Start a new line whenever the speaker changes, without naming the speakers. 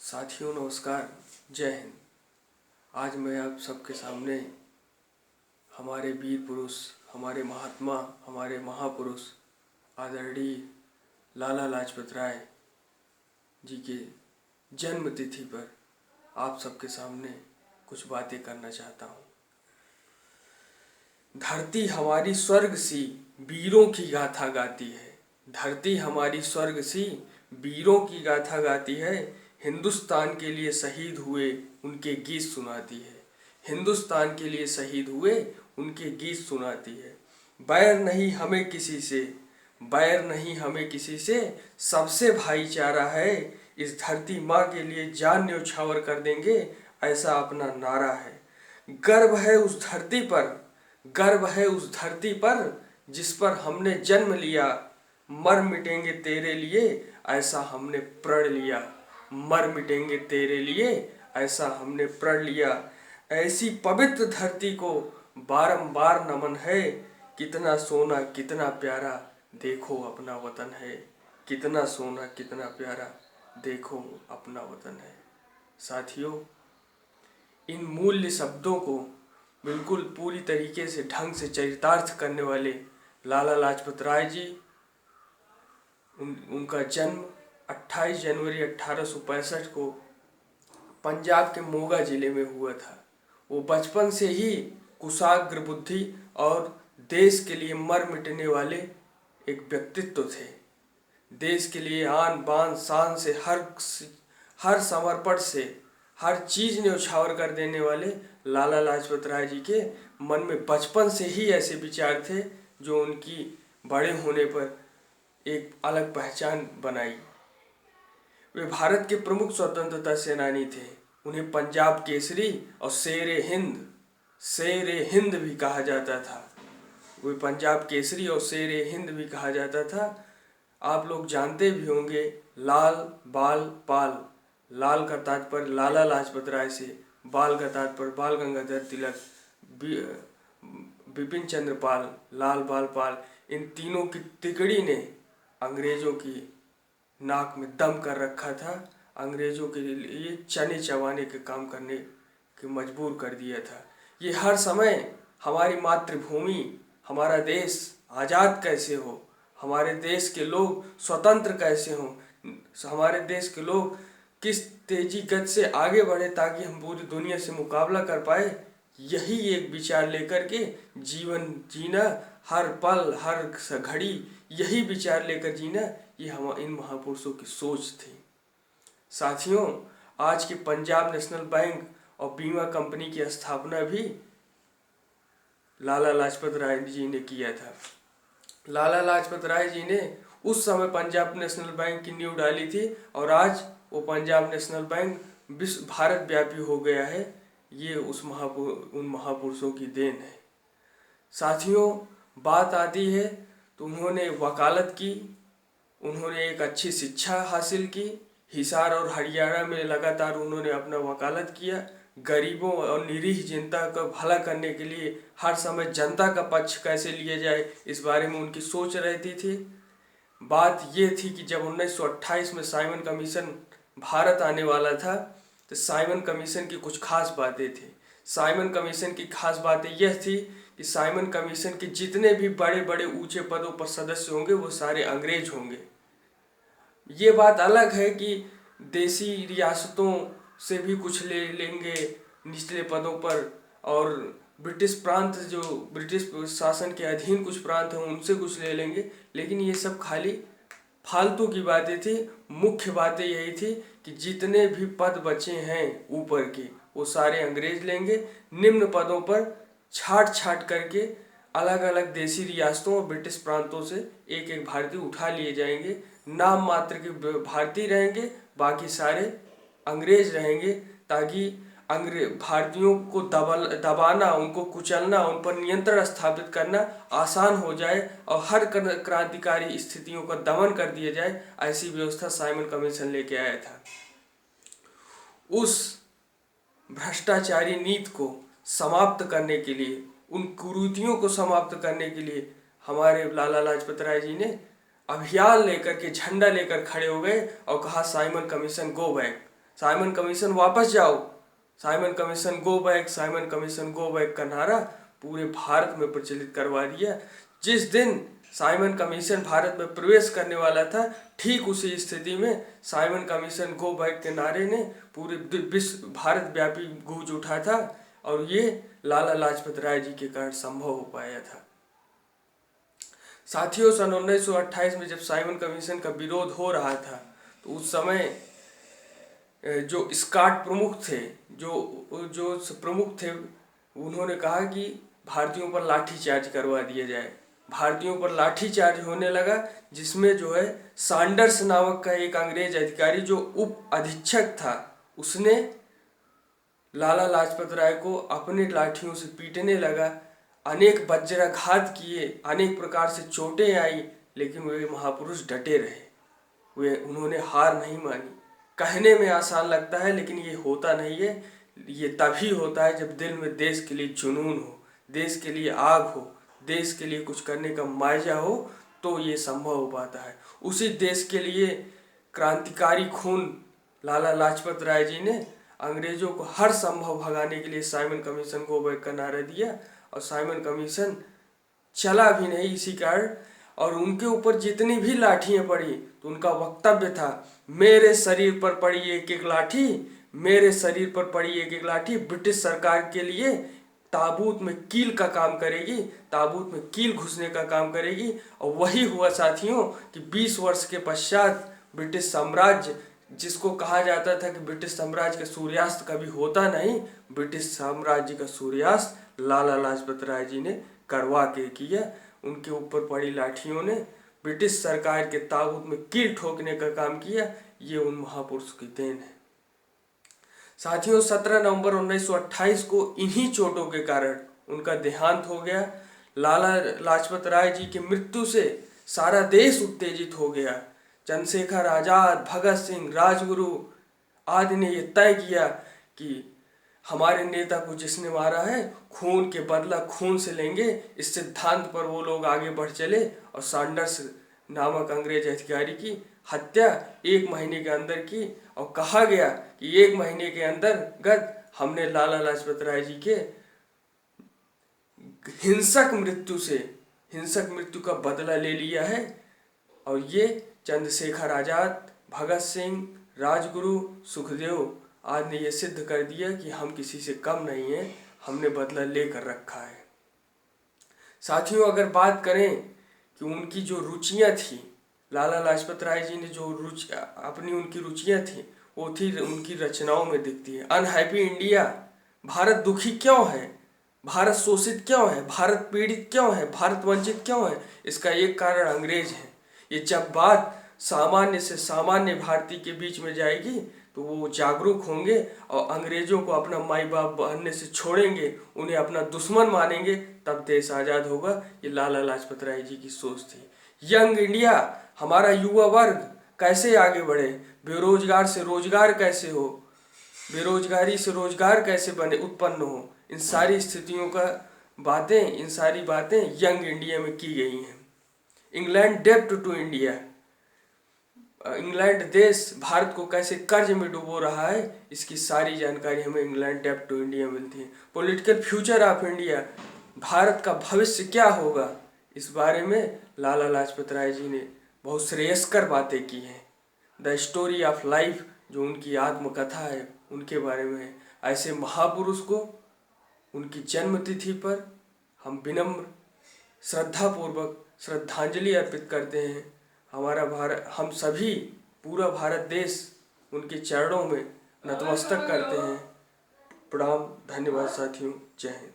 साथियों नमस्कार, जय हिंद। आज मैं आप सबके सामने हमारे वीर पुरुष, हमारे महात्मा, हमारे महापुरुष आदरणीय लाला लाजपत राय जी के जन्म तिथि पर आप सबके सामने कुछ बातें करना चाहता हूँ। धरती हमारी स्वर्ग सी वीरों की गाथा गाती है। धरती हमारी स्वर्ग सी वीरों की गाथा गाती है। हिंदुस्तान के लिए शहीद हुए उनके गीत सुनाती है। हिंदुस्तान के लिए शहीद हुए उनके गीत सुनाती है। बैर नहीं हमें किसी से, बैर नहीं हमें किसी से, सबसे भाईचारा है। इस धरती माँ के लिए जान न्यौछावर कर देंगे, ऐसा अपना नारा है। गर्व है उस धरती पर, गर्व है उस धरती पर जिस पर हमने जन्म लिया। मर मिटेंगे तेरे लिए, ऐसा हमने प्रण लिया। मर मिटेंगे तेरे लिए, ऐसा हमने प्रण लिया। ऐसी पवित्र धरती को बारंबार नमन है। कितना सोना कितना प्यारा, देखो अपना वतन है। कितना सोना कितना प्यारा, देखो अपना वतन है। साथियों, इन मूल्य शब्दों को बिल्कुल पूरी तरीके से ढंग से चरितार्थ करने वाले लाला लाजपत राय जी, उनका जन्म 28 जनवरी 1865 को पंजाब के मोगा जिले में हुआ था। वो बचपन से ही कुशाग्र बुद्धि और देश के लिए मर मिटने वाले एक व्यक्तित्व थे। देश के लिए आन बान शान से हर समर्पण से हर चीज न्यौछावर कर देने वाले लाला लाजपत राय जी के मन में बचपन से ही ऐसे विचार थे जो उनकी बड़े होने पर एक अलग पहचान बनाई। वे भारत के प्रमुख स्वतंत्रता सेनानी थे। उन्हें पंजाब केसरी और शेर हिंद भी कहा जाता था। वे पंजाब केसरी और शेर हिंद भी कहा जाता था। आप लोग जानते भी होंगे, लाल बाल पाल, लाल का तात्पर्य लाला लाजपत राय से, बाल का तात्पर्य बाल गंगाधर तिलक, बिपिन चंद्र पाल, लाल बाल पाल, इन तीनों की तिकड़ी ने अंग्रेजों की नाक में दम कर रखा था। अंग्रेजों के लिए चने चबाने के काम करने के मजबूर कर दिया था। ये हर समय हमारी मातृभूमि, हमारा देश आज़ाद कैसे हो, हमारे देश के लोग स्वतंत्र कैसे हों, हमारे देश के लोग किस तेजी गति से आगे बढ़े ताकि हम पूरी दुनिया से मुकाबला कर पाए, यही एक विचार लेकर के जीवन जीना, हर पल हर घड़ी यही विचार लेकर जीना, ये हम इन महापुरुषों की सोच थी। साथियों, आज के पंजाब नेशनल बैंक और बीमा कंपनी की स्थापना भी लाला लाजपत राय जी ने किया था। लाला लाजपत राय जी ने उस समय पंजाब नेशनल बैंक की नींव डाली थी और आज वो पंजाब नेशनल बैंक विश्व भारत व्यापी हो गया है। ये उन महापुरुषों की देन है। साथियों, बात आती है तो उन्होंने वकालत की, उन्होंने एक अच्छी शिक्षा हासिल की। हिसार और हरियाणा में लगातार उन्होंने अपना वकालत किया। गरीबों और निरीह जनता का भला करने के लिए हर समय जनता का पक्ष कैसे लिया जाए, इस बारे में उनकी सोच रहती थी। बात ये थी कि जब 1928 में साइमन कमीशन भारत आने वाला था तो साइमन कमीशन की कुछ खास बातें थी। साइमन कमीशन की खास बातें यह थी कि साइमन कमीशन के जितने भी बड़े बड़े ऊंचे पदों पर सदस्य होंगे वो सारे अंग्रेज होंगे। ये बात अलग है कि देसी रियासतों से भी कुछ ले लेंगे निचले पदों पर, और ब्रिटिश प्रांत जो ब्रिटिश शासन के अधीन कुछ प्रांत हैं उनसे कुछ ले लेंगे, लेकिन ये सब खाली फालतू की बातें थी। मुख्य बातें यही थी कि जितने भी पद बचे हैं ऊपर के वो सारे अंग्रेज लेंगे। निम्न पदों पर छाट छाट करके अलग अलग देसी रियासतों और ब्रिटिश प्रांतों से एक एक भारतीय उठा लिए जाएंगे। नाम मात्र के भारतीय रहेंगे, बाकी सारे अंग्रेज रहेंगे, ताकि भारतीयों को दबाना, उनको कुचलना, उन पर नियंत्रण स्थापित करना आसान हो जाए और हर क्रांतिकारी स्थितियों का दमन कर दिया जाए। ऐसी व्यवस्था साइमन कमीशन लेके आया था। उस भ्रष्टाचारी नीति को समाप्त करने के लिए, उन कुरीतियों को समाप्त करने के लिए हमारे लाला लाजपत राय जी ने अभियान लेकर के, झंडा लेकर खड़े हो गए और कहा Simon commission go back, Simon commission वापस जाओ, Simon commission go back, Simon commission go back का नारा पूरे भारत में प्रचलित करवा दिया। जिस दिन साइमन कमीशन भारत में प्रवेश करने वाला था, ठीक उसी स्थिति में साइमन कमीशन गो बैक के नारे ने पूरे विश्व भारत व्यापी गूंज उठा था, और ये लाला लाजपत राय जी के कारण संभव हो पाया था। साथियों, सन 1928 में जब साइमन कमीशन का विरोध हो रहा था, तो उस समय जो स्कॉट प्रमुख थे, जो प्रमुख थे, उन्होंने कहा कि भारतीयों पर लाठीचार्ज करवा दिया जाए। भारतीयों पर लाठीचार्ज होने लगा, जिसमें जो है सैंडर्स नामक का एक अंग्रेज अधिकारी जो उप अधीक्षक था, उसने लाला लाजपत राय को अपने लाठियों से पीटने लगा। अनेक वज्राघात किए, अनेक प्रकार से चोटें आई, लेकिन वे महापुरुष डटे रहे। उन्होंने हार नहीं मानी। कहने में आसान लगता है, लेकिन ये होता नहीं है। ये तभी होता है जब दिल में देश के लिए जुनून हो, देश के लिए आग हो, देश के लिए कुछ करने का मायजा हो, तो ये संभव हो पाता है। उसी देश के लिए क्रांतिकारी खून लाला लाजपत राय जी ने अंग्रेजों को हर संभव भगाने के लिए साइमन कमीशन गो बैक का नारा दिया, और साइमन कमीशन चला भी नहीं इसी कारण। और उनके ऊपर जितनी भी लाठियां पड़ी, तो उनका वक्तव्य था, मेरे शरीर पर पड़ी एक एक लाठी, मेरे शरीर पर पड़ी एक एक लाठी ब्रिटिश सरकार के लिए ताबूत में कील का काम करेगी, ताबूत में कील घुसने का काम करेगी। और वही हुआ साथियों कि 20 वर्ष के पश्चात ब्रिटिश साम्राज्य, जिसको कहा जाता था कि ब्रिटिश साम्राज्य का सूर्यास्त कभी होता नहीं, ब्रिटिश साम्राज्य का सूर्यास्त लाला लाजपत राय जी ने करवा के किया। उनके ऊपर पड़ी लाठियों ने ब्रिटिश सरकार के ताबूत में कील ठोकने का काम किया। ये उन महापुरुषों की देन है। साथियों, 17 नवंबर 1928 को इन्हीं चोटों के कारण उनका देहांत हो गया। लाला लाजपत राय जी की मृत्यु से सारा देश उत्तेजित हो गया। चंद्रशेखर आजाद, भगत सिंह, राजगुरु आदि ने यह तय किया कि हमारे नेता को जिसने मारा है, खून के बदला खून से लेंगे। इस सिद्धांत पर वो लोग आगे बढ़ चले, और सैंडर्स नामक अंग्रेज अधिकारी की हत्या 1 महीने के अंदर की। और कहा गया कि 1 महीने के अंतर्गत हमने लाला लाजपत राय जी के हिंसक मृत्यु का बदला ले लिया है। और ये चंद्रशेखर आजाद, भगत सिंह, राजगुरु, सुखदेव आदि ने यह सिद्ध कर दिया कि हम किसी से कम नहीं हैं, हमने बदला लेकर रखा है। साथियों, अगर बात करें कि उनकी जो रुचियां थी, लाला लाजपत राय जी ने जो उनकी रुचियां थी, वो थी उनकी रचनाओं में दिखती है। अनहैप्पी इंडिया, भारत दुखी क्यों है, भारत शोषित क्यों है, भारत पीड़ित क्यों है, भारत वंचित क्यों है, इसका एक कारण अंग्रेज है। ये जब बात सामान्य से सामान्य भारतीय के बीच में जाएगी, तो वो जागरूक होंगे और अंग्रेजों को अपना माई बाप बनने से छोड़ेंगे, उन्हें अपना दुश्मन मानेंगे, तब देश आज़ाद होगा। ये लाला लाजपत राय जी की सोच थी। यंग इंडिया, हमारा युवा वर्ग कैसे आगे बढ़े, बेरोजगार से रोजगार कैसे हो, बेरोजगारी से रोजगार कैसे उत्पन्न हो, इन सारी स्थितियों का इन सारी बातें यंग इंडिया में की गई हैं। इंग्लैंड डेब्ट टू इंडिया, इंग्लैंड देश भारत को कैसे कर्ज में डुबो रहा है, इसकी सारी जानकारी हमें इंग्लैंड डेब्ट टू इंडिया मिलती है। Political future of India, Bharat का भविष्य क्या होगा, इस बारे में लाला लाजपत राय जी ने बहुत श्रेयस्कर बातें की हैं। द स्टोरी ऑफ लाइफ, जो उनकी आत्मकथा है, उनके बारे में। ऐसे महापुरुष को उनकी जन्मतिथि पर हम विनम्र श्रद्धापूर्वक श्रद्धांजलि अर्पित करते हैं। हमारा भारत, हम सभी पूरा भारत देश उनके चरणों में नतमस्तक करते हैं। प्रणाम, धन्यवाद साथियों, जय हिंद।